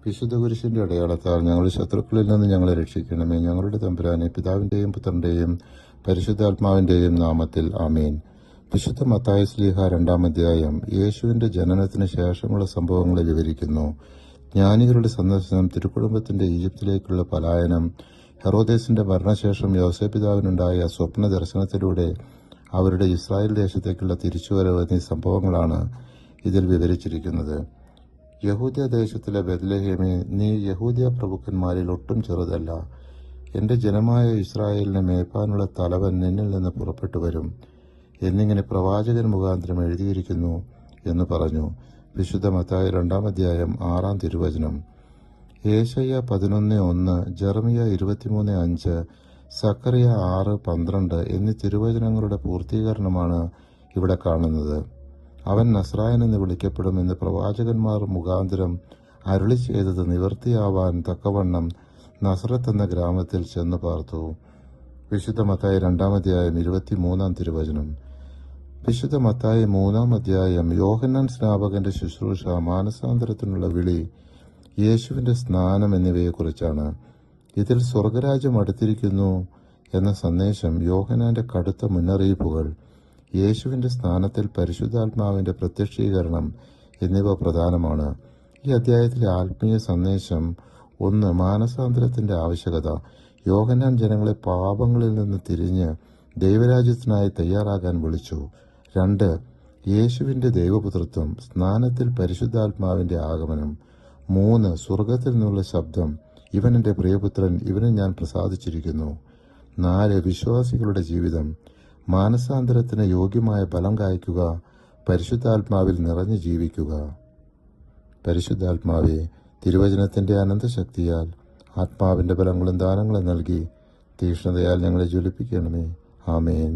വിശുദ്ധ കുരിശിന്റെ അടയാളത്താൽ ഞങ്ങളുടെ ശത്രുക്കളിൽ നിന്ന് ഞങ്ങളെ രക്ഷിക്കണമേ. ഞങ്ങളുടെ തമ്പുരാനെ, പിതാവിന്റെയും പുത്രന്റെയും പരിശുദ്ധാത്മാവിന്റെയും നാമത്തിൽ ആമേൻ. വിശുദ്ധ മത്തായി ശ്ലീഹ 2-ാം അധ്യായം യേശുവിന്റെ ജനനത്തിന് ശേഷമുള്ള സംഭവങ്ങളെ വിവരിക്കുന്നു. ജ്ഞാനികളുടെ സന്ദർശനം, തിരുക്കുടുംബത്തിന്റെ ഈജിപ്തിലേക്കുള്ള പലായനം, ഹെറോദേസിന്റെ മരണശേഷം യോസേപ്പിതാവിനുണ്ടായ സ്വപ്ന ദർശനത്തിലൂടെ അവരുടെ ഇസ്രായേൽ ദേശത്തേക്കുള്ള തിരിച്ചുവരവ് എന്നീ സംഭവങ്ങളാണ് ഇതിൽ വിവരിച്ചിരിക്കുന്നത്. യഹൂദ്യ ദേശത്തിലെ ബെത്ലഹേമേ, നീ യഹൂദ്യ പ്രഭുക്കന്മാരിൽ ഒട്ടും ചെറുതല്ല. എന്റെ ജനമായ ഇസ്രായേലിനെ മേപ്പാനുള്ള തലവൻ നിന്നിൽ നിന്ന് പുറപ്പെട്ടു വരും എന്നിങ്ങനെ പ്രവാചകൻ മുഖാന്തരം എഴുതിയിരിക്കുന്നു എന്ന് പറഞ്ഞു. വിശുദ്ധ മത്തായി 2-ാം അധ്യായം 6-ാം തിരുവചനം. യേശയ്യ 11:1, ജെറമിയ 23:5, സക്കറിയ 6:12 എന്നീ തിരുവചനങ്ങളുടെ പൂർത്തീകരണമാണ് ഇവിടെ കാണുന്നത്. അവൻ നസ്രായൻ എന്ന് വിളിക്കപ്പെടുമെന്ന് പ്രവാചകന്മാർ മുഖാന്തരം അരുളി ചെയ്തത് നിവൃത്തിയാവാൻ തക്കവണ്ണം നസ്രത്ത് എന്ന ഗ്രാമത്തിൽ ചെന്നു പാർത്തു. വിശുദ്ധ മത്തായി 2-ാം അധ്യായം 23-ാം തിരുവചനം. വിശുദ്ധ മത്തായി 3-ാം അധ്യായം യോഹന്നാൻ സ്നാപകന്റെ ശുശ്രൂഷ, മാനസാന്തരത്തിനുള്ള വിളി, യേശുവിന്റെ സ്നാനം എന്നിവയെക്കുറിച്ചാണ്. ഇതിൽ സ്വർഗരാജ്യം അടുത്തിരിക്കുന്നു എന്ന സന്ദേശം, യോഹന്നാന്റെ കടുത്ത മുന്നറിയിപ്പുകൾ, യേശുവിന്റെ സ്നാനത്തിൽ പരിശുദ്ധാത്മാവിന്റെ പ്രത്യക്ഷീകരണം എന്നിവ പ്രധാനമാണ്. ഈ അധ്യായത്തിലെ ആത്മീയ സന്ദേശം: 1. മാനസാന്തരത്തിന്റെ ആവശ്യകത. യോഹന്നാൻ ജനങ്ങളെ പാപങ്ങളിൽ നിന്ന് തിരിഞ്ഞ് ദൈവരാജ്യത്തിനായി തയ്യാറാകാൻ വിളിച്ചു. 2. യേശുവിന്റെ ദൈവപുത്രത്വം, സ്നാനത്തിൽ പരിശുദ്ധാത്മാവിന്റെ ആഗമനം. 3. സ്വർഗത്തിൽ നിന്നുള്ള ശബ്ദം, ഇവൻ എന്റെ പ്രിയപുത്രൻ, ഇവനെ ഞാൻ പ്രസാദിച്ചിരിക്കുന്നു. 4. വിശ്വാസികളുടെ ജീവിതം, മാനസാന്തരത്തിന് യോഗ്യമായ ഫലം കായ്ക്കുക, പരിശുദ്ധാത്മാവിൽ നിറഞ്ഞു ജീവിക്കുക. പരിശുദ്ധാത്മാവെ, തിരുവചനത്തിന്റെ അനന്തശക്തിയാൽ ആത്മാവിന്റെ ബലങ്ങളും ദാനങ്ങളും നൽകി തീക്ഷ്ണതയാൽ ഞങ്ങളെ ജ്വലിപ്പിക്കണമേ. ആമേൻ.